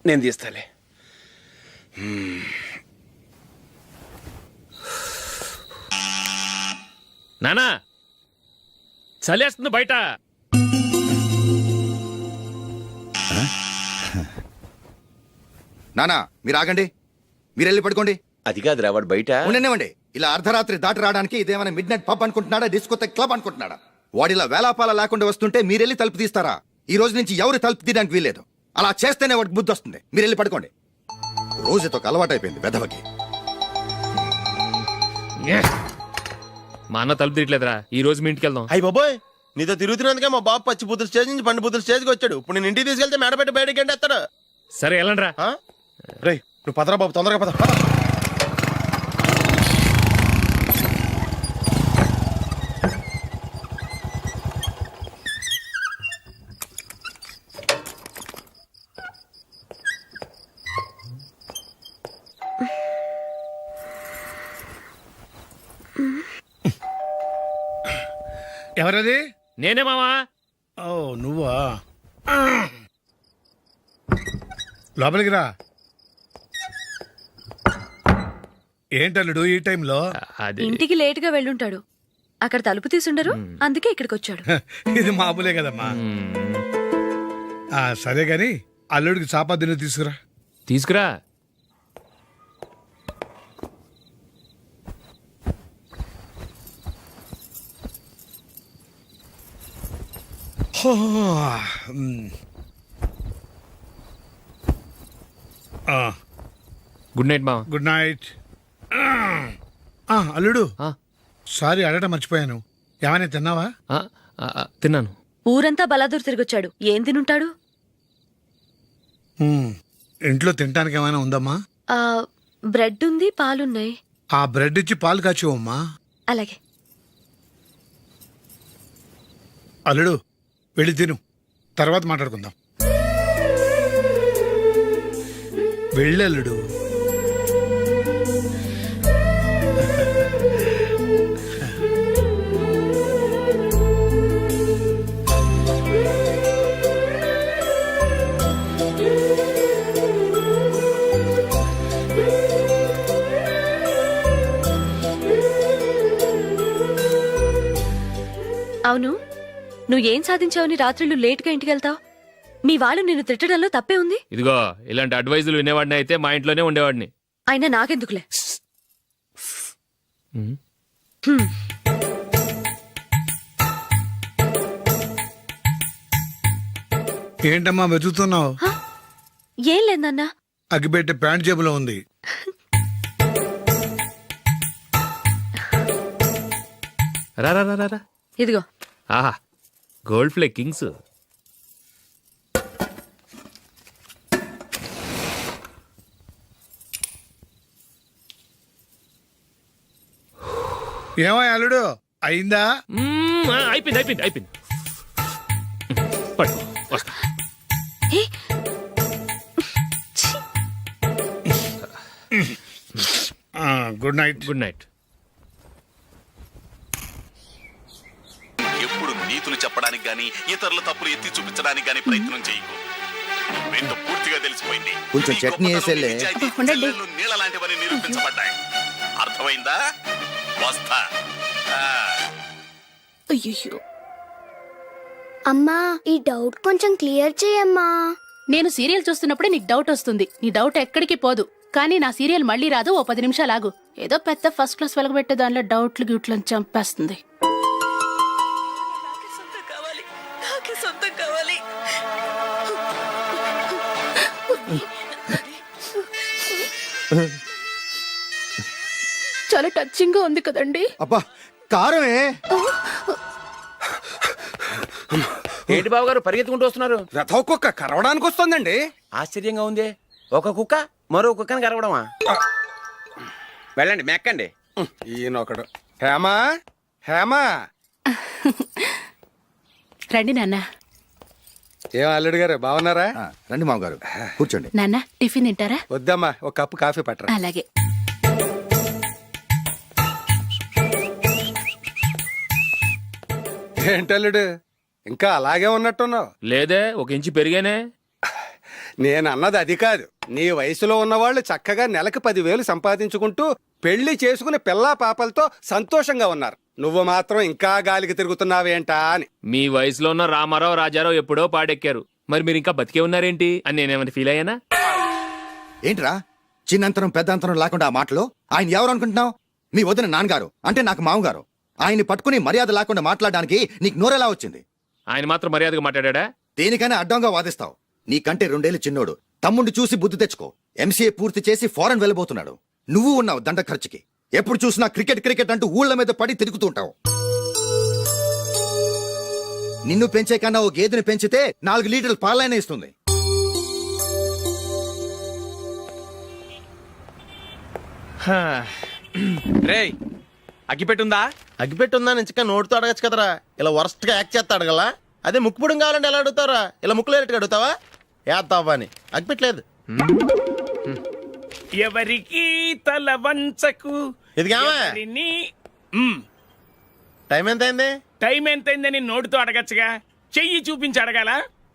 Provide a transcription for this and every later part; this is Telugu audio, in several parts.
నేను తీస్తాలే. నానా చలేస్తుంది బయట. నానా మీరు ఆగండి, మీరు వెళ్ళి పడుకోండి. అది కాదురా, వాడు బయట. ఉండనివ్వండి. ఇలా అర్ధరాత్రి దాటి రావడానికి ఇదేమైనా మిడ్ నైట్ పబ్ అనుకుంటున్నాడా, డిస్కోతే క్లబ్ అనుకుంటున్నాడా? వాడిలా వేలాపాల లేకుండా వస్తుంటే మీరెళ్ళి తలుపు తీస్తారా? ఈ రోజు నుంచి ఎవరు తలుపు తీయడానికి వీల్లేదు. అలా చేస్తేనే వాడికి బుద్ధి వస్తుంది. మీరు వెళ్ళి పడుకోండి. రోజుతో అలవాటు అయిపోయింది వెధవకి. మా అన్న తలుపు తీయట్లేదురా. ఈ రోజు మీ ఇంటికి వెళ్దాం. అయ్యి బాబోయ్, నీతో తిరుగుతున్నందుకే మా బాబు పచ్చి బుద్ధుల స్టేజ్ నుంచి పండు బుద్ధుల స్టేజ్కి వచ్చాడు. ఇప్పుడు నేను ఇంటికి తీసుకెళ్తే మేడపెట్టి బయటకి ఎండేస్తాడు. సరే వెళ్ళండి రా. రేయ్ నువ్వు పదరా బాబు, తొందరగా పద. ఎవరది? నేనే మావా. ఓ నువ్వా? లోపలికి రా. ఏంటల్లుడు ఈ టైంలో? ఇంటికి లేట్ గా వెళ్ళుంటాడు. అక్కడ తలుపు తీసుండరు, అందుకే ఇక్కడికి వచ్చాడు. ఇది మామూలే కదమ్మా. సరే గాని అల్లుడికి చాపాదిని తీసుకురా. తీసుకురా. గుడ్ నైట్ మావా. Good night. అల్లుడు, సారీ అడగటం మర్చిపోయాను. ఏమైనా తిన్నావా? తిన్నాను. ఊరంతా బలాదూర్ తిరిగొచ్చాడు. ఏం తినుంటాడు? ఇంట్లో తినటానికి ఏమైనా ఉందమ్మా? బ్రెడ్ ఉంది, పాలున్నాయి. ఆ బ్రెడ్ ఇచ్చి పాలు కాచివమ్మా. అలాగే. అల్లుడు వెళ్ళి తిను, తర్వాత మాట్లాడుకుందాం. వెళ్ళల్లుడు. అవును, నువ్వేం సాధించావని రాత్రులు లేట్గా ఇంటికి వెళ్తావు? మీ వాళ్ళు నిన్ను తిట్టడంలో తప్పే ఉంది. ఇదిగో ఇలాంటి అడ్వైజులు వినేవాడిని అయితే మా ఇంట్లోనే ఉండేవాడిని. అయినా నాకెందుకులే. ఏంటమ్మా వెతుకుతున్నావు? ఏం లేదన్నా. అగ్గిపెట్టే ప్యాంట్ జేబులో ఉంది. రా రా రా రా. ఇదిగో. ఆహా, గోల్డ్ ఫ్లే కింగ్స్. ఏమో అల్లుడు అయిందా? అయిపోయింది అయిపోయింది అయిపోయింది. పట్టు వస్తా. Good night. Good night. ఎప్పుడు నీతులు చెప్పడానికి గాని ఇతరుల తప్పులు ఎత్తి చూపించడానికి గాని ప్రయత్నం చేయకు. రెండు పూర్తిగా తెలిసిపోయింది. కొంచెం చట్నీ వేసేలే. నీళ్ళ లాంటివని నిరూపించబడ్డాయి. అర్థమైందా? వస్తా. అయ్యో అమ్మా, ఈ డౌట్ కొంచెం క్లియర్ చేయమ్మా. నేను సీరియల్ చూస్తున్నప్పుడే నీకు డౌట్ వస్తుంది. నీ డౌట్ ఎక్కడికి పోదు. కానీ నా సీరియల్ మళ్ళీ రాదు. ఓ 10 నిమిషాలు ఆగు. ఏదో పెద్ద ఫస్ట్ క్లాస్ వెలగబెట్టే దానిలో డౌట్లు గ్యూట్లను చంపేస్తుంది. చాలా టచింగ్ గా ఉంది కదండి. అబ్బా కారమే. ఏంటి బాబు గారు పరిగెత్తుకుంటూ వస్తున్నారు? రథ కుక్క కరవడానికి వస్తుందండి. ఆశ్చర్యంగా ఉంది. ఒక కుక్క మరో కుక్కని కరవడమా? వెళ్ళండి మెక్కండి. ఈయనొకడు. హేమా హేమా. రండి నాన్న. ఏం అల్లుడు గారు బాగున్నారా? రండి మామగారు కూర్చోండి. నాన్న టిఫిన్ తింటారా? వద్దమ్మా, ఒక కప్పు కాఫీ పట్టరా. అలాగే. ఏంటల్లుడు ఇంకా అలాగే ఉన్నట్టున్నావు. లేదే, ఒక ఇంచు పెరిగానే. నేను అన్నది అది కాదు. నీ వయసులో ఉన్నవాళ్ళు చక్కగా నెలకు 10,000 సంపాదించుకుంటూ పెళ్లి చేసుకుని పిల్లా పాపలతో సంతోషంగా ఉన్నారు. నువ్వు మాత్రం ఇంకా గాలికి తిరుగుతున్నావేంటా అని. మీ వయసులో ఉన్న రామారావు రాజారావు ఎప్పుడో పాడెక్కారు, మరి మీరు ఇంకా బతికే ఉన్నారేంటి అని నేనేమైనా ఫీల్ అయ్యానా? ఏంట్రా చిన్నంతరం పెద్దంతరం లేకుండా ఆ మాటలు? ఆయన ఎవరు అనుకుంటున్నావు? మీ వదిన నాన్నగారు, అంటే నాకు మామగారు. ఆయన్ని పట్టుకుని మర్యాద లేకుండా మాట్లాడడానికి నీకు నోరెలా వచ్చింది? ఆయన మాత్రం మర్యాదగా మాట్లాడా? దేనికైనా అడ్డంగా వాదిస్తావు. నీకంటే 2 ఏళ్ళు చిన్నోడు. తమ్ముండి చూసి బుద్ధి తెచ్చుకో. ఎంసీఏ పూర్తి చేసి ఫారెన్ వెళ్ళబోతున్నాడు. నువ్వు ఉన్నావు దండ ఖర్చుకి. ఎప్పుడు చూసినా క్రికెట్ క్రికెట్ అంటూ ఊళ్ళ మీద పడి తిరుగుతూ ఉంటావు. నిన్ను పెంచే కన్నా ఓ గేదెని పెంచితే 4 లీటర్లు పాలైనా ఇస్తుంది. రేయ్ అగ్గిపెట్టుందా? అగ్గిపెట్టుందా నుంచి నోటితో అడగచ్చు కదరా. ఇలా వరస్ట్ గా యాక్ట్ చేస్తా అడగలా. అదే ముక్కుపుడం కావాలంటే ఎలా అడుగుతారా? ఇలా ముక్కులేటట్టుగా అడుగుతావా? ఏత్తావా అని అగ్గిపెట్టలేదు. ఎవరికి తల వంచకు. ఇది కావా? టైం ఎంత అయింది? టైం ఎంతైందని నోటితో అడగచ్చుగా, చెయ్యి చూపించి అడగాల?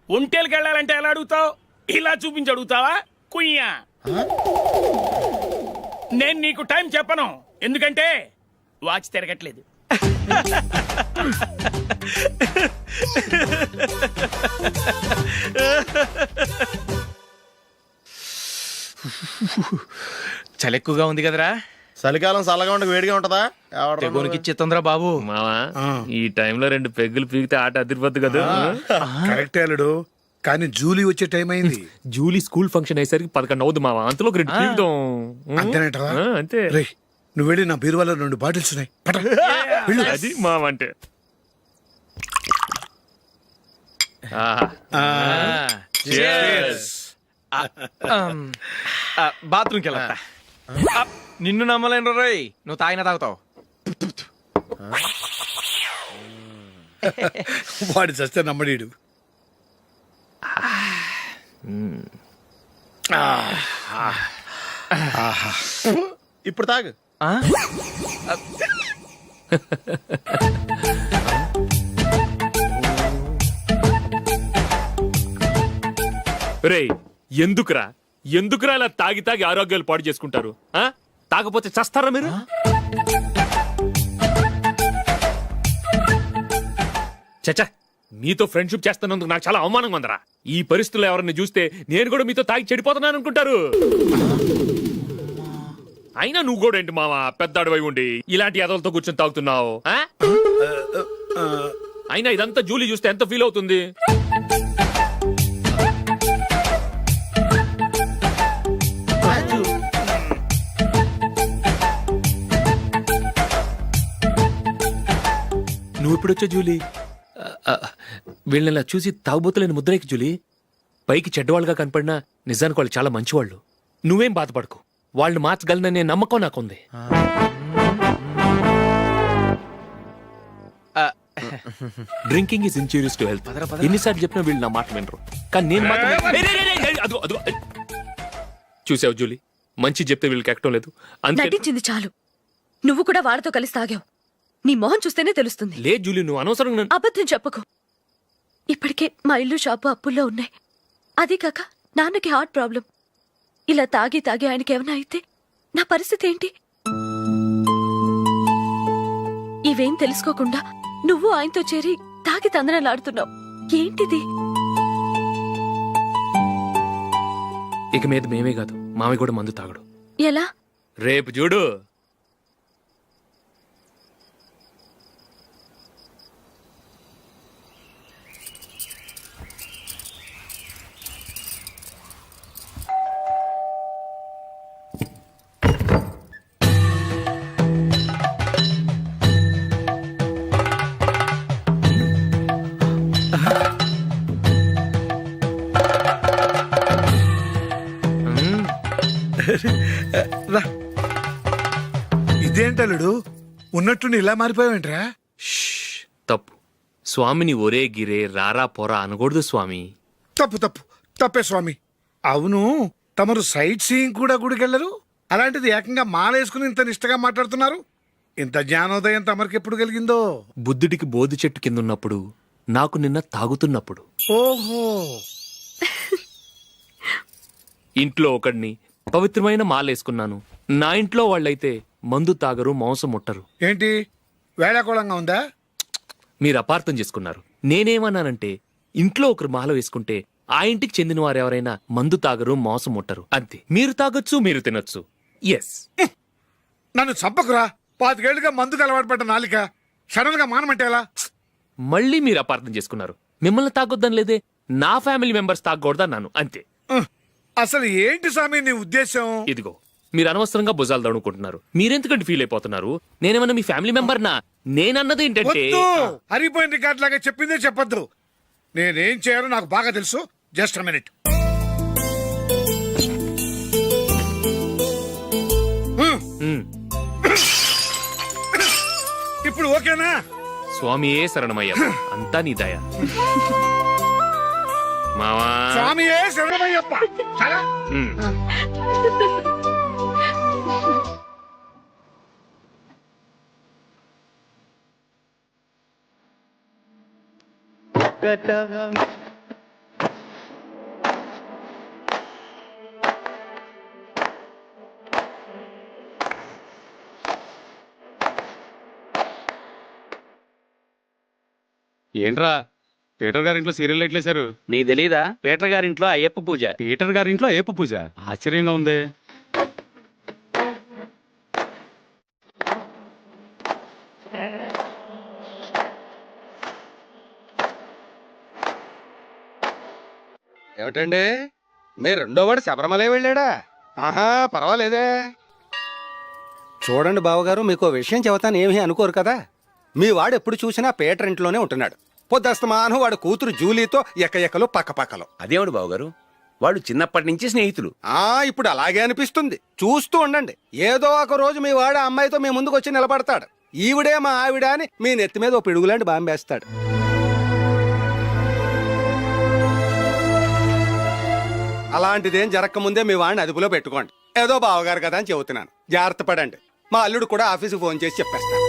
ఒంటేలకు వెళ్ళాలంటే ఎలా అడుగుతావు? ఇలా చూపించి అడుగుతావా? కుయ్యా, నేను నీకు టైం చెప్పను, ఎందుకంటే వాచ్ తిరగట్లేదు. చలి ఎక్కువగా ఉంది కదరా. చలికాలం చల్లగా ఉండక వేడిగా ఉంటదా? తెగోనికిచ్చేస్తుందిరా బాబు. మావా, ఈ టైంలో 2 పెగ్గులు పీకితే ఆట అదిరిపోద్దు కదా. కరెక్టే అల్లుడు, కానీ జూలీ వచ్చే టైం అయింది. జూలీ స్కూల్ ఫంక్షన్ అయ్యేసరికి 11 అవుద్ది మావా. అంతలో 2 పీకుతాం. అంతేనేటవా? అంతే. రే నువ్వు వెళ్ళి నా బీరువాలో 2 బాటిల్స్ ఉన్నాయి. పట. వెళ్ళు. అది మావ అంటే. బాత్రూమ్కి వెళ్ళా. నిన్ను నమ్మలేను రోయ్, నువ్వు తాగినా తాగుతావు. వాడి చస్తే నమ్మడీడు. ఇప్పుడు తాగు. రేయ్, ఎందుకురా ఇలా తాగి తాగి ఆరోగ్యాలు పాడు చేసుకుంటారు? తాగపోతే చస్తారా మీరు? చచ్చా, మీతో ఫ్రెండ్షిప్ చేస్తున్నందుకు నాకు చాలా అవమానంగా ఉందరా. ఈ పరిస్థితుల్లో ఎవరిని చూస్తే నేను కూడా మీతో తాగి చెడిపోతున్నాను అనుకుంటారు. అయినా నువ్వు కూడా ఏంటి మావా, పెద్ద అడవై ఉండి ఇలాంటి ఎదలతో కూర్చొని తాగుతున్నావు? అయినా ఇదంతా జూలీ చూస్తే ఎంత ఫీల్ అవుతుంది? నువ్వు ఇప్పుడొచ్చా జూలీ? వీళ్ళని చూసి తాగుబోతులేని ముద్రేకి జూలీ. పైకి చెడ్డవాళ్ళుగా కనపడినా నిజానికి వాళ్ళు చాలా మంచివాళ్ళు. నువ్వేం బాధపడకు, వాళ్ళని మార్చగలననే నమ్మకం నాకుంది. Drinking is injurious to health. ఎన్నిసార్లు చెప్పినా వీళ్ళు నా మాట వినరు, కానీ నేను మాత్రం. చూసావు జూలీ, మంచి చెప్తే వీళ్ళకి ఎక్కడం లేదు. నటించింది చాలు. నువ్వు కూడా వాళ్ళతో కలిసి తాగావు. నీ మొహం చూస్తేనే తెలుస్తుంది. లే జూలీ, నువ్వు అనవసరంగా అబద్ధం చెప్పకు. ఇప్పటికే మా ఇల్లు షాపు అప్పుల్లో ఉన్నాయి. అదే కాక నాన్నకి హార్ట్ ప్రాబ్లం. ఇలా తాగి తాగి ఆయనకి ఏమైనా అయితే నా పరిస్థితి ఏంటి? ఇవేం తెలుసుకోకుండా నువ్వు ఆయనతో చేరి తాగి తందనలాడుతున్నావు. ఏంటిది? ఇక మీద మేమే కాదు, మావి కూడా మందు తాగడు. ఎలా? రేపు చూడు. ఇదేంటలుడు, ఉన్నట్టుండి ఇలా మారిపోయావేంట్రా? తప్పు. స్వామిని ఒరే గిరే రారా పోరా అనకూడదు స్వామి. తప్పే స్వామి. అవును, తమరు సైట్ సీయింగ్ కూడా గుడికెళ్లరు. అలాంటిది ఏకంగా మాలేసుకుని ఇంత నిష్టగా మాట్లాడుతున్నారు. ఇంత జ్ఞానోదయం తమరికి ఎప్పుడు కలిగిందో? బుద్ధుడికి బోధి చెట్టు కింద ఉన్నప్పుడు నాకు నిన్న తాగుతున్నప్పుడు. ఓహో. ఇంట్లో ఒకడిని పవిత్రమైన మాలేసుకున్నాను. నా ఇంట్లో వాళ్ళైతే మందు తాగరు, మాంసం ముట్టరు. ఏంటి వేళాకోళంగా ఉందా? మీరు అపార్థం చేసుకున్నారు. నేనేమన్నానంటే ఇంట్లో ఒకరు మాల వేసుకుంటే ఆ ఇంటికి చెందిన వారు ఎవరైనా మందు తాగరు, మాంసం ముట్టరు అంతే. మీరు తాగొచ్చు, మీరు తినొచ్చు. ఎస్. నన్ను చంపకురా. 5 ఏళ్లుగా మందుకు అలవాటు పడ్డ నాలిక సడన్ గా మానమంటే ఎలా? మళ్ళీ మీరు అపార్థం చేసుకున్నారు. మిమ్మల్ని తాగొద్దని లేదే, నా ఫ్యామిలీ మెంబర్స్ తాగకూడదన్నాను అంతే. అసలు ఏంటి స్వామి నీ ఉద్దేశం? ఇదిగో మీరు అనవసరంగా భుజాలు దడుకుంటున్నారు. మీరెందుకంటే ఫీల్ అయిపోతున్నారు? నేనేమన్నా మీ ఫ్యామిలీ మెంబర్ నా? నేనన్నది ఏంటంటే వద్దు. హరిపోయిన రికార్డ్ లాగా చెప్పిందే చెప్పొద్దు. నేనేం చేయాలో నాకు బాగా తెలుసు. Just minute. ఉమ్, ఇప్పుడు ఓకేనా? స్వామియే శరణమయ్య, అంతా నీ దయ. మావా స్వామియే శరణమయ్యప్ప. చాలా. ఉమ్. ఏంట్రా పీటర్ గారింట్లో సీరియల్ ఎట్లేశారు? నీ తెలీదా? పీటర్ గారింట్లో అయ్యప్ప పూజ. పీటర్ గారింట్లో అయ్యప్ప పూజ ఆశ్చర్యంగా ఉంది. ఏమిటండి మీ రెండోవాడు శబరిమలే వెళ్ళాడా? ఆహా, పర్వాలేదే. చూడండి బావగారు, మీకు ఓ విషయం చెబుతాను, ఏమీ అనుకోరు కదా. మీ వాడు ఎప్పుడు చూసినా పీటర్ ఇంట్లోనే ఉంటున్నాడు. పొద్దస్తమానం వాడు కూతురు జూలీతో ఎక్కలు పక్కపక్కలు. అదేవిడు బావగారు, వాళ్ళు చిన్నప్పటి నుంచి స్నేహితులు. ఇప్పుడు అలాగే అనిపిస్తుంది. చూస్తూ ఉండండి, ఏదో ఒక రోజు మీ వాడు ఆ అమ్మాయితో మీ ముందుకు వచ్చి నిలబడతాడు. ఈవిడే మా ఆవిడ అని మీ నెత్తి మీద ఓ పిడుగులాంటి బాంబేస్తాడు. అలాంటిదేం జరగకముందే మీ వాడిని అదుపులో పెట్టుకోండి. ఏదో బావగారు కదా అని చెబుతున్నాను, జాగ్రత్త పడండి. మా అల్లుడు కూడా ఆఫీసుకు ఫోన్ చేసి చెప్పేస్తాను.